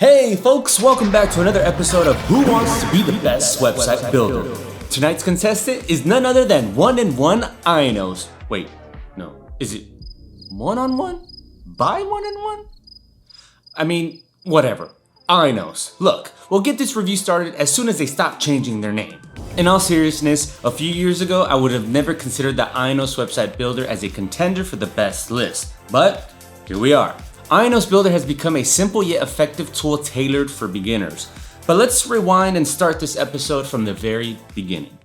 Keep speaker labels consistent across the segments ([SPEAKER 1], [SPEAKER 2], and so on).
[SPEAKER 1] Hey folks, welcome back to another episode of Who Wants to Be the Best Website Builder? Tonight's contestant is none other than one-in-one IONOS. Wait, no, is it one-on-one? By one-in-one? I mean, whatever. IONOS. Look, we'll get this review started as soon as they stop changing their name. In all seriousness, a few years ago, I would have never considered the IONOS Website Builder as a contender for the best list, but here we are. IONOS Builder has become a simple yet effective tool tailored for beginners. But let's rewind and start this episode from the very beginning.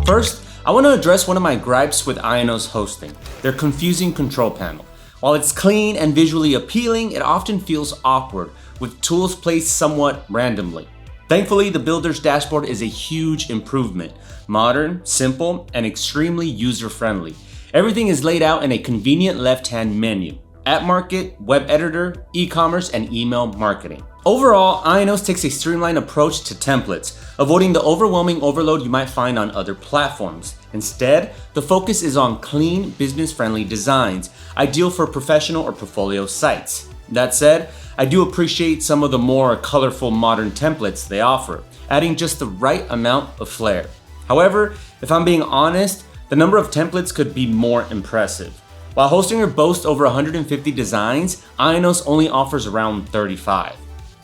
[SPEAKER 1] First, I want to address one of my gripes with IONOS hosting, their confusing control panel. While it's clean and visually appealing, it often feels awkward, with tools placed somewhat randomly. Thankfully, the Builder's dashboard is a huge improvement. Modern, simple, and extremely user-friendly. Everything is laid out in a convenient left-hand menu. App Market, Web Editor, e-commerce, and email marketing. Overall, IONOS takes a streamlined approach to templates, avoiding the overwhelming overload you might find on other platforms. Instead, the focus is on clean, business-friendly designs, ideal for professional or portfolio sites. That said, I do appreciate some of the more colorful modern templates they offer, adding just the right amount of flair. However, if I'm being honest, the number of templates could be more impressive. While Hostinger boasts over 150 designs, IONOS only offers around 35.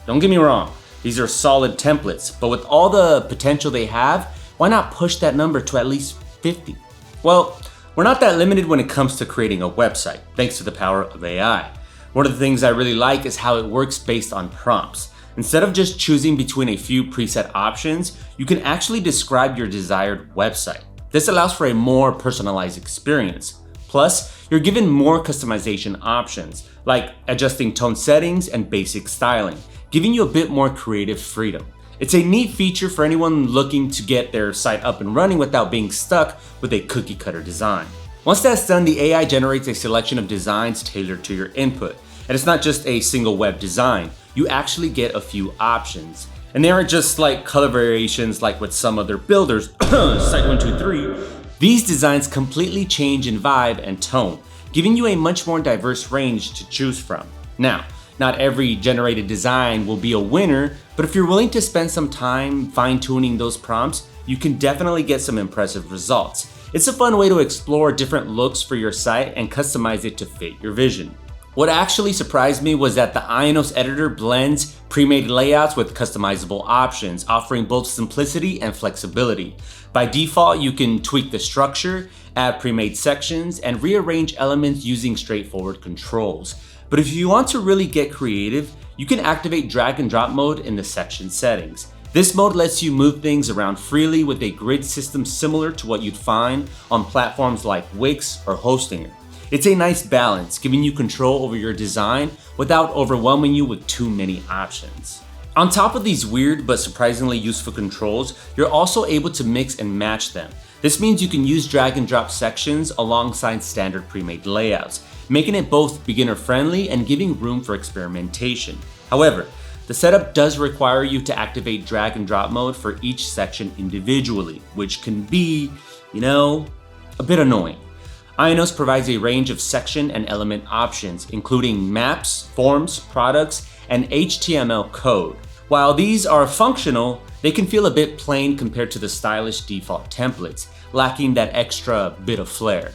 [SPEAKER 1] Don't get me wrong, these are solid templates, but with all the potential they have, why not push that number to at least 50? Well, we're not that limited when it comes to creating a website, thanks to the power of AI. One of the things I really like is how it works based on prompts. Instead of just choosing between a few preset options, you can actually describe your desired website. This allows for a more personalized experience. Plus, you're given more customization options, like adjusting tone settings and basic styling, giving you a bit more creative freedom. It's a neat feature for anyone looking to get their site up and running without being stuck with a cookie-cutter design. Once that's done, the AI generates a selection of designs tailored to your input. And it's not just a single web design, you actually get a few options. And they aren't just like color variations like with some other builders, Site123. These designs completely change in vibe and tone, giving you a much more diverse range to choose from. Now, not every generated design will be a winner, but if you're willing to spend some time fine-tuning those prompts, you can definitely get some impressive results. It's a fun way to explore different looks for your site and customize it to fit your vision. What actually surprised me was that the IONOS editor blends pre-made layouts with customizable options, offering both simplicity and flexibility. By default, you can tweak the structure, add pre-made sections, and rearrange elements using straightforward controls. But if you want to really get creative, you can activate drag and drop mode in the section settings. This mode lets you move things around freely with a grid system similar to what you'd find on platforms like Wix or Hostinger. It's a nice balance, giving you control over your design without overwhelming you with too many options. On top of these weird but surprisingly useful controls, you're also able to mix and match them. This means you can use drag and drop sections alongside standard pre-made layouts, making it both beginner-friendly and giving room for experimentation. However, the setup does require you to activate drag and drop mode for each section individually, which can be, a bit annoying. IONOS provides a range of section and element options, including maps, forms, products, and HTML code. While these are functional, they can feel a bit plain compared to the stylish default templates, lacking that extra bit of flair.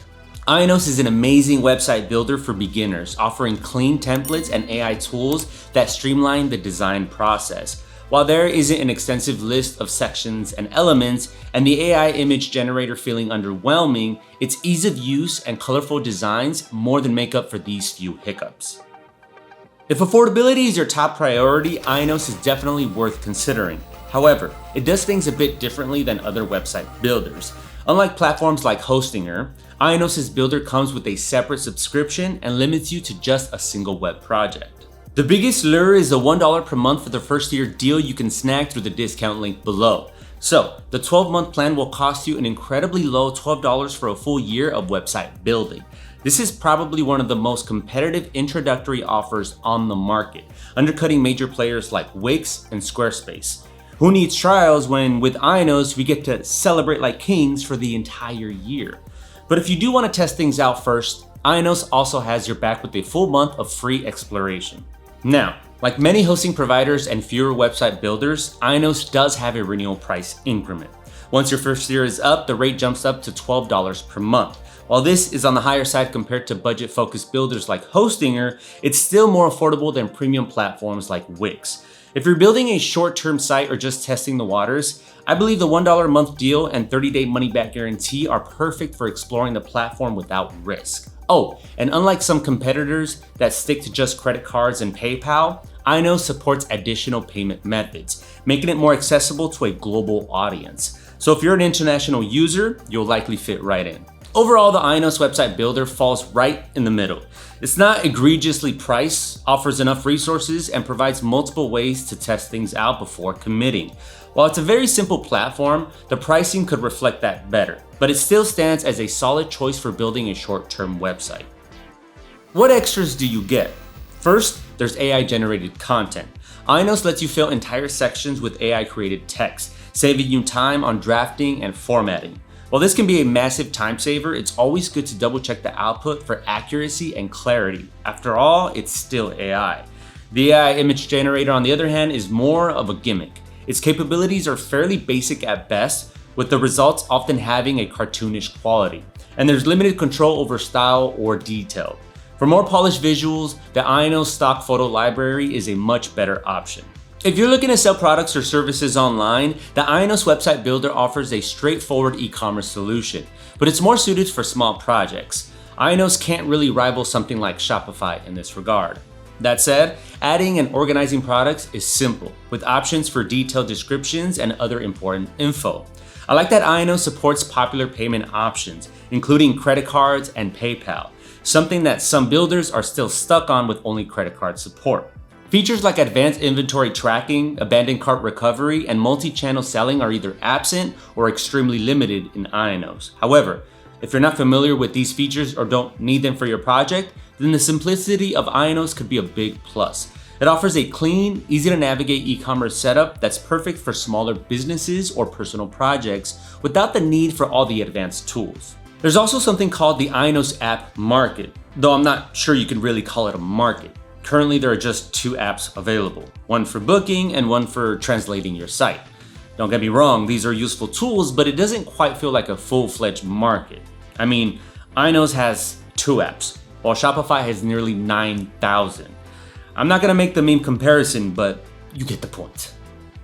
[SPEAKER 1] IONOS is an amazing website builder for beginners, offering clean templates and AI tools that streamline the design process. While there isn't an extensive list of sections and elements, and the AI image generator feeling underwhelming, its ease of use and colorful designs more than make up for these few hiccups. If affordability is your top priority, IONOS is definitely worth considering. However, it does things a bit differently than other website builders. Unlike platforms like Hostinger, IONOS' builder comes with a separate subscription and limits you to just a single web project. The biggest lure is a $1 per month for the first year deal you can snag through the discount link below. So, the 12-month plan will cost you an incredibly low $12 for a full year of website building. This is probably one of the most competitive introductory offers on the market, undercutting major players like Wix and Squarespace. Who needs trials when with IONOS we get to celebrate like kings for the entire year? But if you do want to test things out first, IONOS also has your back with a full month of free exploration. Now, Like many hosting providers and fewer website builders, IONOS does have a renewal price increment. Once your first year is up, the rate jumps up to $12 per month. While this is on the higher side compared to budget-focused builders like Hostinger, it's still more affordable than premium platforms like Wix. If you're building a short-term site or just testing the waters, I believe the $1 a month deal and 30-day money-back guarantee are perfect for exploring the platform without risk. Oh, and unlike some competitors that stick to just credit cards and PayPal, IONOS supports additional payment methods, making it more accessible to a global audience. So if you're an international user, you'll likely fit right in. Overall, the IONOS website builder falls right in the middle. It's not egregiously priced, offers enough resources, and provides multiple ways to test things out before committing. While it's a very simple platform, the pricing could reflect that better, but it still stands as a solid choice for building a short-term website. What extras do you get? First, there's AI-generated content. IONOS lets you fill entire sections with AI-created text, saving you time on drafting and formatting. While this can be a massive time saver, it's always good to double check the output for accuracy and clarity. After all, it's still AI. The AI image generator, on the other hand, is more of a gimmick. Its capabilities are fairly basic at best, with the results often having a cartoonish quality. And there's limited control over style or detail. For more polished visuals, the IONOS stock photo library is a much better option. If you're looking to sell products or services online, the IONOS website builder offers a straightforward e-commerce solution, but it's more suited for small projects. IONOS can't really rival something like Shopify in this regard. That said, adding and organizing products is simple, with options for detailed descriptions and other important info. I like that IONOS supports popular payment options, including credit cards and PayPal, something that some builders are still stuck on with only credit card support. Features like advanced inventory tracking, abandoned cart recovery, and multi-channel selling are either absent or extremely limited in IONOS. However, if you're not familiar with these features or don't need them for your project, then the simplicity of IONOS could be a big plus. It offers a clean, easy to navigate e-commerce setup that's perfect for smaller businesses or personal projects without the need for all the advanced tools. There's also something called the IONOS app market, though I'm not sure you can really call it a market. Currently, there are just 2 apps available, one for booking and one for translating your site. Don't get me wrong, these are useful tools, but it doesn't quite feel like a full-fledged market. I mean, IONOS has 2 apps, while Shopify has nearly 9,000. I'm not gonna make the meme comparison, but you get the point.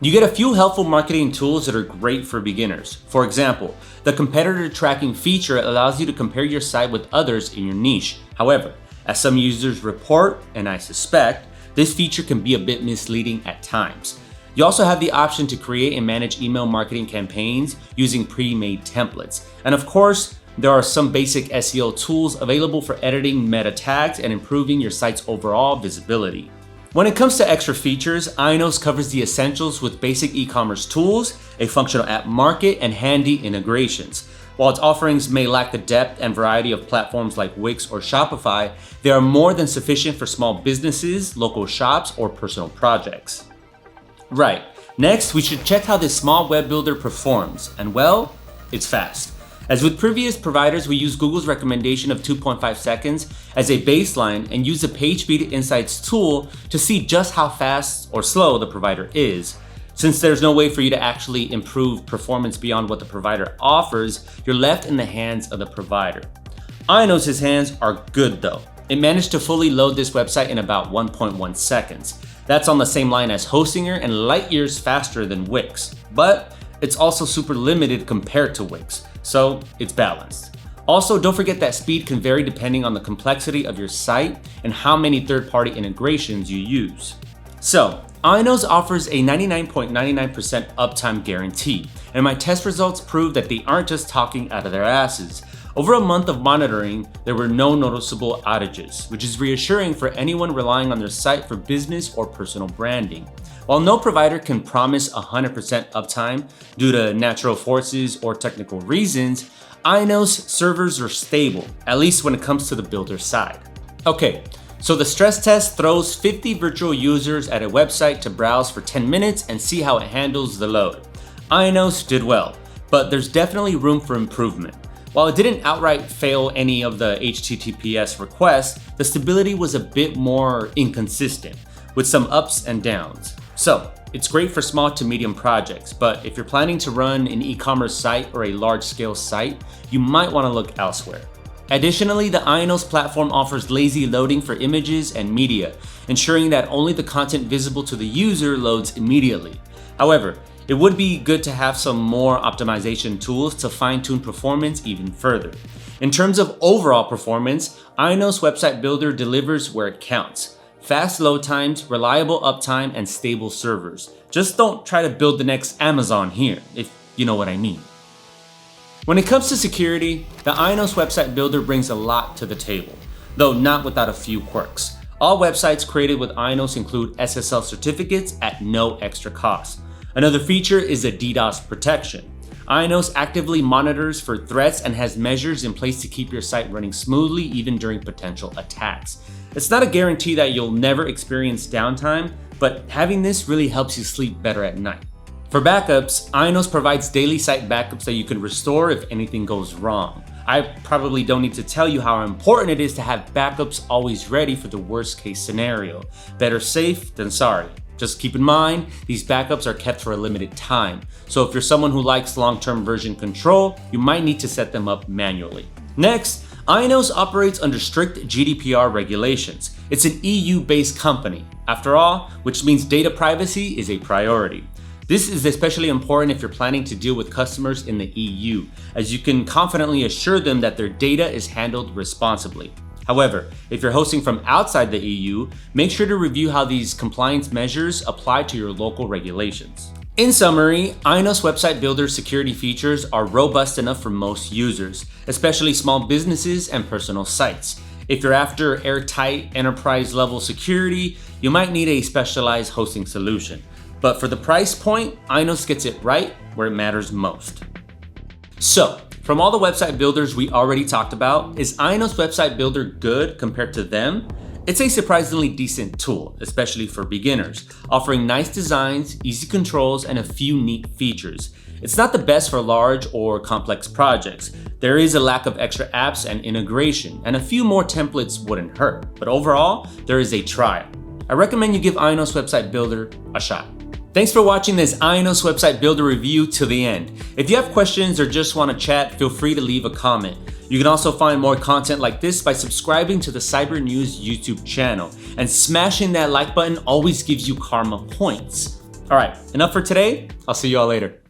[SPEAKER 1] You get a few helpful marketing tools that are great for beginners. For example, the competitor tracking feature allows you to compare your site with others in your niche. However, as some users report, and I suspect, this feature can be a bit misleading at times. You also have the option to create and manage email marketing campaigns using pre-made templates. And of course, there are some basic SEO tools available for editing meta tags and improving your site's overall visibility. When it comes to extra features, IONOS covers the essentials with basic e-commerce tools, a functional app market, and handy integrations. While its offerings may lack the depth and variety of platforms like Wix or Shopify, they are more than sufficient for small businesses, local shops, or personal projects. Right, next we should check how this small web builder performs, and well, it's fast. As with previous providers, we use Google's recommendation of 2.5 seconds as a baseline and use the PageSpeed Insights tool to see just how fast or slow the provider is. Since there's no way for you to actually improve performance beyond what the provider offers, you're left in the hands of the provider. IONOS' hands are good though. It managed to fully load this website in about 1.1 seconds. That's on the same line as Hostinger and light years faster than Wix, but it's also super limited compared to Wix, so it's balanced. Also, don't forget that speed can vary depending on the complexity of your site and how many third-party integrations you use. So, IONOS offers a 99.99% uptime guarantee, and my test results prove that they aren't just talking out of their asses. Over a month of monitoring, there were no noticeable outages, which is reassuring for anyone relying on their site for business or personal branding. While no provider can promise 100% uptime due to natural forces or technical reasons, IONOS servers are stable, at least when it comes to the builder side. Okay, so the stress test throws 50 virtual users at a website to browse for 10 minutes and see how it handles the load. IONOS did well, but there's definitely room for improvement. While it didn't outright fail any of the HTTPS requests, the stability was a bit more inconsistent. with some ups and downs. So, it's great for small to medium projects, but if you're planning to run an e-commerce site or a large-scale site, you might want to look elsewhere. Additionally, the IONOS platform offers lazy loading for images and media, ensuring that only the content visible to the user loads immediately. However, it would be good to have some more optimization tools to fine-tune performance even further. In terms of overall performance, IONOS Website Builder delivers where it counts. Fast load times, reliable uptime, and stable servers. Just don't try to build the next Amazon here, if you know what I mean. When it comes to security, the IONOS Website Builder brings a lot to the table, though not without a few quirks. All websites created with IONOS include SSL certificates at no extra cost. Another feature is a DDoS protection. IONOS actively monitors for threats and has measures in place to keep your site running smoothly even during potential attacks. It's not a guarantee that you'll never experience downtime, but having this really helps you sleep better at night. For backups, IONOS provides daily site backups that you can restore if anything goes wrong. I probably don't need to tell you how important it is to have backups always ready for the worst case scenario. Better safe than sorry. Just keep in mind, these backups are kept for a limited time. So if you're someone who likes long-term version control, you might need to set them up manually. Next, IONOS operates under strict GDPR regulations. It's an EU-based company, after all, which means data privacy is a priority. This is especially important if you're planning to deal with customers in the EU, as you can confidently assure them that their data is handled responsibly. However, if you're hosting from outside the EU, make sure to review how these compliance measures apply to your local regulations. In summary, IONOS Website Builder security features are robust enough for most users, especially small businesses and personal sites. If you're after airtight enterprise-level security, you might need a specialized hosting solution. But for the price point, IONOS gets it right where it matters most. So, from all the website builders we already talked about, is IONOS Website Builder good compared to them? It's a surprisingly decent tool, especially for beginners, offering nice designs, easy controls, and a few neat features. It's not the best for large or complex projects. There is a lack of extra apps and integration, and a few more templates wouldn't hurt, but overall, there is a trial. I recommend you give IONOS Website Builder a shot. Thanks for watching this IONOS Website Builder review till the end. If you have questions or just want to chat, feel free to leave a comment. You can also find more content like this by subscribing to the Cybernews YouTube channel, and smashing that like button always gives you karma points. All right, enough for today. I'll see you all later.